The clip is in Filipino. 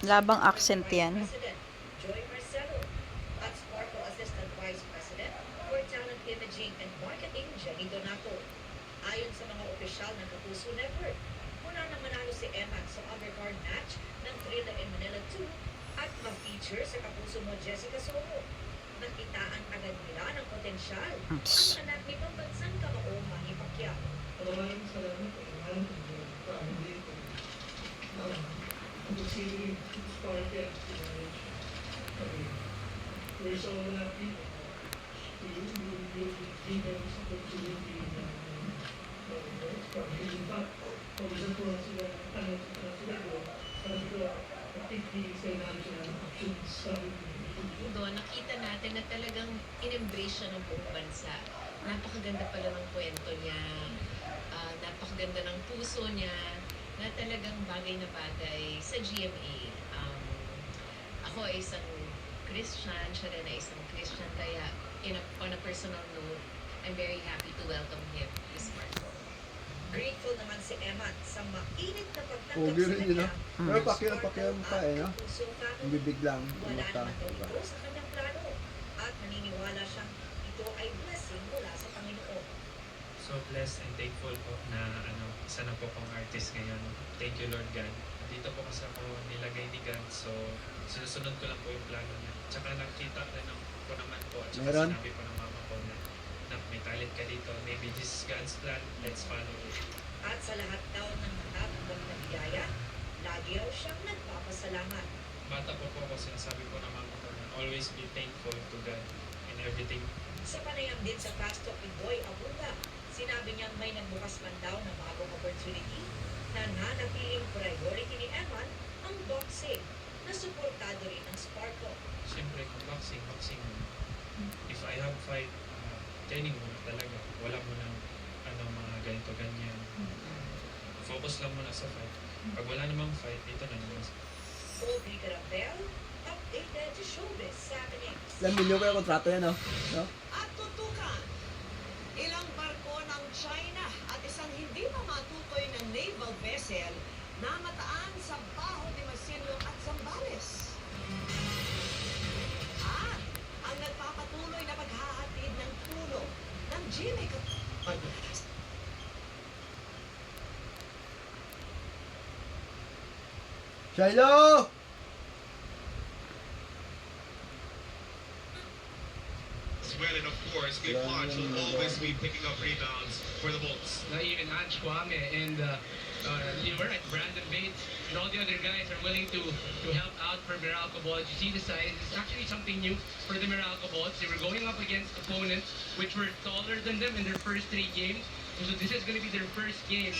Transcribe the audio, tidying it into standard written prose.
Labang accent yan. President Joy Marcelo at Sparkle Assistant Vice President for Talent Imaging and Marketing Jenny Donato. Ayon sa mga opisyal ng Kapuso Network, muna nang manalo si Eman sa undercard match ng Thrilla in Manila 2 at ma-feature sa Kapuso mo Jessica Soho. Nakitaan agad nila ng potensyal ang anak ni pambansang kamao Manny Pacquiao. Maraming salamat po. Maraming salamat po. Ang si Sparkle, we're so happy to give them this opportunity na Sparkle. In fact, pag-isang ko lang sila, sila ko, sabi ko, I think the financial options sabi ko. Doon, nakita natin na talagang in-embrace siya ng buong bansa. Napakaganda pala ng kwento niya, napakaganda ng puso niya, na talagang bagay na bagay sa GMA. Ako ay isang Christian, siya rin ay isang Christian, kaya on a personal note, I'm very happy to welcome him to Sparkle. Grateful naman si Eman sa mainit na pagtanggap Pogi sa rin yun, kanya. no? Pero pakiram pa eh, no? Ang bibig lang, Wala mata. naman daw ito sa kanyang plano at naniniwala siyang ito ay blessing mula sa Panginoon. So blessed and thankful po na isa na po akong artist ngayon. Thank you Lord God. Dito po kasi ako nilagay ni God, so sinusunod ko lang po yung plano niya. Tsaka nakita rin ko naman po at saka Meron? sinabi po ng mama ko na may talent ka dito. Maybe this is God's plan, let's follow it. At sa lahat daw ng natatanggap na biyaya, lagi raw siyang nagpapasalamat. Bata po po ako, sinasabi po ng mama ko na always be thankful to God in everything. Sa panayam din sa Fast Talk ni Boy Abunda, sinabi niyang may nagbukas man daw ng bagong opportunity na nanatiling priority ni Eman ang boxing na suportado rin ng Sparkle. Siyempre, kung boxing muna. If I have fight, training muna talaga. Wala mo ng mga ganito, ganyan. Focus lang muna sa fight. Pag wala namang fight, dito na naman. Aubrey Carabel, updated to Showbiz Happenings. Ilang milyon kayo kontrata yan, no? At tutukan, ilang barko ng China at isang hindi pa matukoy na naval vessel na mataan sa Baho de Masinloc at Zambales. At ang nagpapatuloy na paghahatid ng tulong ng GMA Shiloh! As well, and of course, Gabe Hodge will always be picking up rebounds for the Bolts. Now even Ange Kwame and you were right, Brandon Bates and all the other guys are willing to help out for Meralco Bolts. You see the size, it's actually something new for the Meralco Bolts. They were going up against opponents which were taller than them in their first 3 games. So this is going to be their first game